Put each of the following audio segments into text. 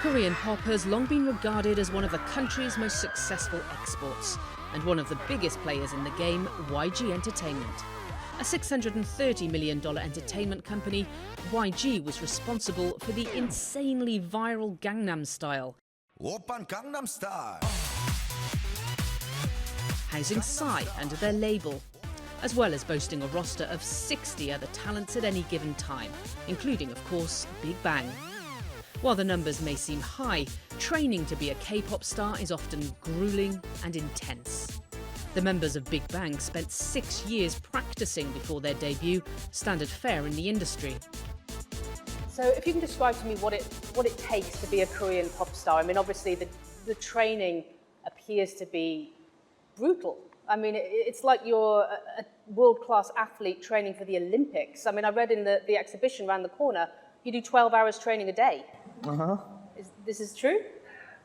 Korean pop has long been regarded as one of the country's most successful exports, and one of the biggest players in the game, YG Entertainment. A $630 million entertainment company, YG was responsible for the insanely viral Gangnam Style, Oppan Gangnam Style, housing Psy under their label, as well as boasting a roster of 60 other talents at any given time, including, of course, Big Bang. While the numbers may seem high, training to be a K-pop star is often grueling and intense. The members of Big Bang spent 6 years practicing before their debut, standard fare in the industry. So if you can describe to me what it takes to be a Korean pop star. I mean, obviously the training appears to be brutal. I mean, it's like you're a world-class athlete training for the Olympics. I mean, I read in the exhibition around the corner, you do 12 hours training a day. Uh-huh. This is true?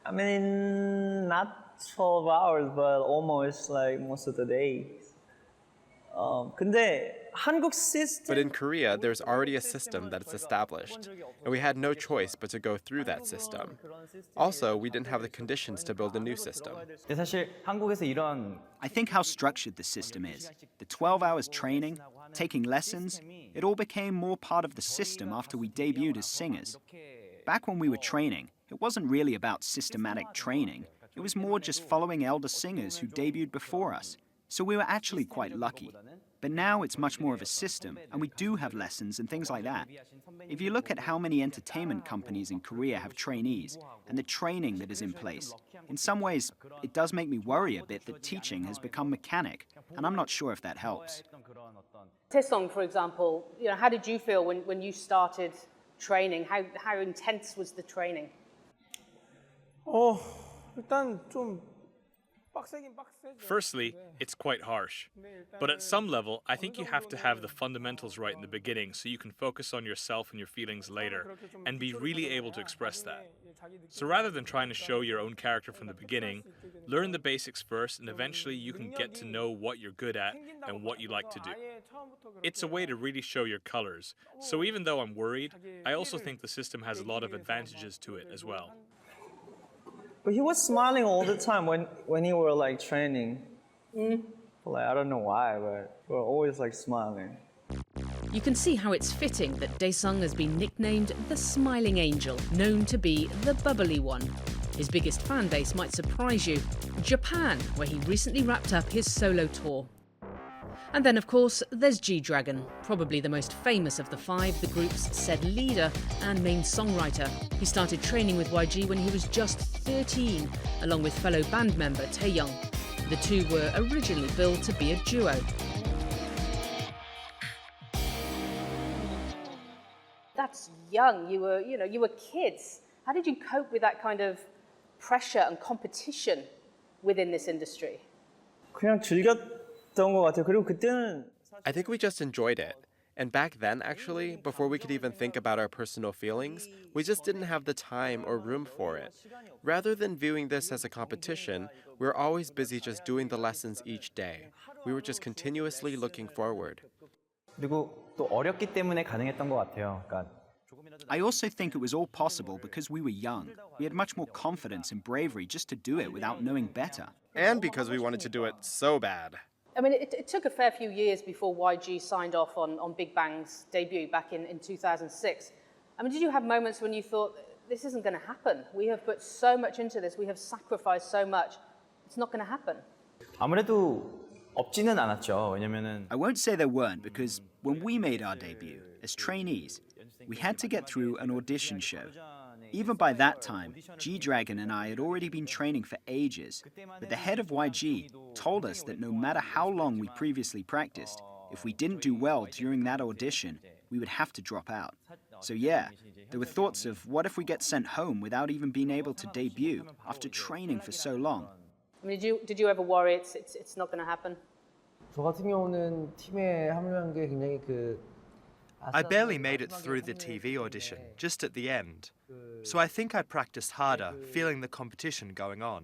I mean, not 12 hours, but almost like most of the day. 근데 한국 system. But in Korea, there's already a system that's established, and we had no choice but to go through that system. Also, we didn't have the conditions to build a new system. 사실 한국에서 이런 I think how structured the system is, the 12 hours training, taking lessons, it all became more part of the system after we debuted as singers. Back when we were training, it wasn't really about systematic training. It was more just following elder singers who debuted before us. So we were actually quite lucky. But now it's much more of a system, and we do have lessons and things like that. If you look at how many entertainment companies in Korea have trainees, and the training that is in place, in some ways, it does make me worry a bit that teaching has become mechanic, and I'm not sure if that helps. Taesung, for example, how did you feel when you started training? How intense was the training? 일단 좀 빡세긴 빡세죠. Firstly, it's quite harsh. But at some level, I think you have to have the fundamentals right in the beginning so you can focus on yourself and your feelings later and be really able to express that. So rather than trying to show your own character from the beginning, learn the basics first and eventually you can get to know what you're good at and what you like to do. It's a way to really show your colors. So even though I'm worried, I also think the system has a lot of advantages to it as well. But he was smiling all the time when he were like training. Like, I don't know why, but we're always like smiling. You can see how it's fitting that Daesung has been nicknamed the Smiling Angel, known to be the bubbly one. His biggest fan base might surprise you, Japan, where he recently wrapped up his solo tour. And then, of course, there's G-Dragon, probably the most famous of the five, the group's said leader and main songwriter. He started training with YG when he was just 13, along with fellow band member Taeyoung. The two were originally billed to be a duo. That's young. You were kids. How did you cope with that kind of pressure and competition within this industry? 그냥 즐겼던 것 같아요. 그리고 그때는 I think we just enjoyed it. And back then, actually, before we could even think about our personal feelings, we just didn't have the time or room for it. Rather than viewing this as a competition, we were always busy just doing the lessons each day. We were just continuously looking forward. 그리고 또 어렸기 때문에 가능했던 것 같아요. 그러니까 I also think it was all possible because we were young. We had much more confidence and bravery just to do it without knowing better. And because we wanted to do it so bad. I mean, it took a fair few years before YG signed off on Big Bang's debut back in 2006. I mean, did you have moments when you thought, this isn't going to happen? We have put so much into this. We have sacrificed so much. It's not going to happen. 아무래도 없지는 않았죠. 왜냐면은 I won't say there weren't because when we made our debut as trainees, we had to get through an audition show. Even by that time, G-Dragon and I had already been training for ages, but the head of YG told us that no matter how long we previously practiced, if we didn't do well during that audition, we would have to drop out. So yeah, there were thoughts of what if we get sent home without even being able to debut after training for so long. I mean, did you ever worry it's not going to happen? 저 같은 경우는 팀에 합류한 게 굉장히 I barely made it through the TV audition, just at the end. So I think I practiced harder, feeling the competition going on.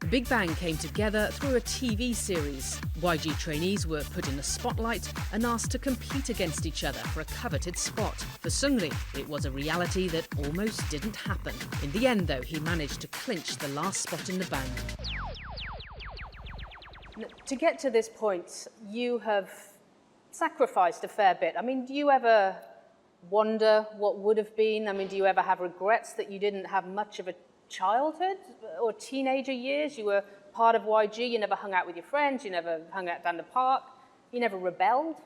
Big Bang came together through a TV series. YG trainees were put in the spotlight and asked to compete against each other for a coveted spot. For Seungri, it was a reality that almost didn't happen. In the end, though, he managed to clinch the last spot in the bang. To get to this point, you have sacrificed a fair bit. I mean, do you ever wonder what would have been? I mean, do you ever have regrets that you didn't have much of a childhood or teenager years? You were part of YG, you never hung out with your friends, you never hung out down the park, you never rebelled?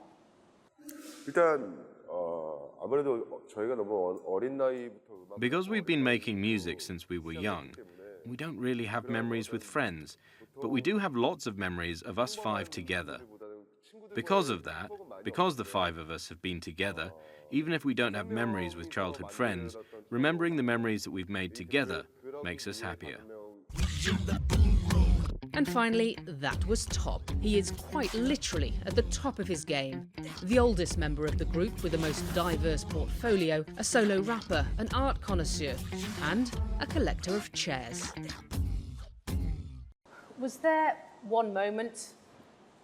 Because we've been making music since we were young, we don't really have memories with friends, but we do have lots of memories of us five together. Because of that, because the five of us have been together, even if we don't have memories with childhood friends, remembering the memories that we've made together makes us happier. And finally, that was Top. He is quite literally at the top of his game. The oldest member of the group with the most diverse portfolio, a solo rapper, an art connoisseur, and a collector of chairs. Was there one moment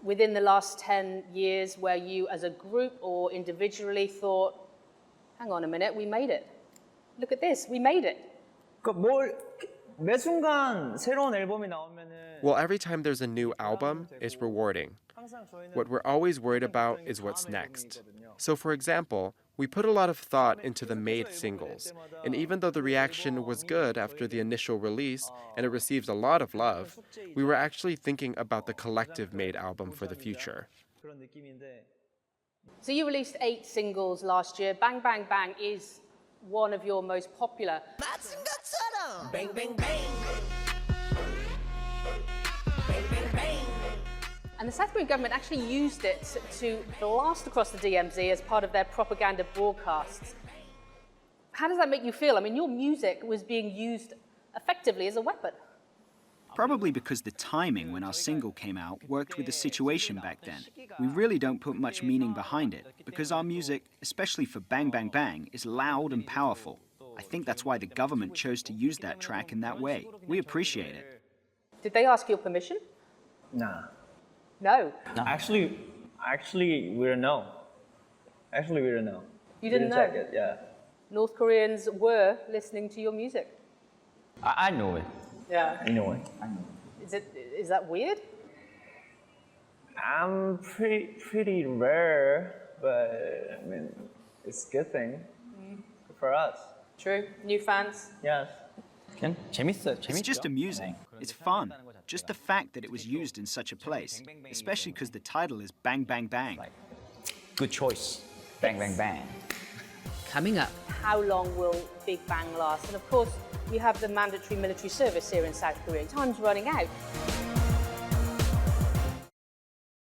within the last 10 years where you as a group or individually thought, hang on a minute, we made it. Look at this, we made it. Well, every time there's a new album, it's rewarding. What we're always worried about is what's next. So for example, we put a lot of thought into the Made singles, and even though the reaction was good after the initial release and it received a lot of love, we were actually thinking about the collective Made album for the future. So you released 8 singles last year. Bang Bang Bang is one of your most popular. Bang, bang, bang. And the South Korean government actually used it to blast across the DMZ as part of their propaganda broadcasts. How does that make you feel? I mean, your music was being used effectively as a weapon. Probably because the timing when our single came out worked with the situation back then. We really don't put much meaning behind it, because our music, especially for Bang Bang Bang, is loud and powerful. I think that's why the government chose to use that track in that way. We appreciate it. Did they ask your permission? Nah. No. Actually, we don't know. Actually, we don't know. You didn't know? Check it, yeah. North Koreans were listening to your music. I know it. Yeah. I know it. Is that weird? I'm pretty rare, but I mean, it's a good thing for us. True. New fans? Yes. It's just amusing. It's fun. Just the fact that it was used in such a place, especially because the title is Bang Bang Bang. Good choice. Bang, bang, bang. Coming up. How long will Big Bang last? And of course, you have the mandatory military service here in South Korea. Time's running out.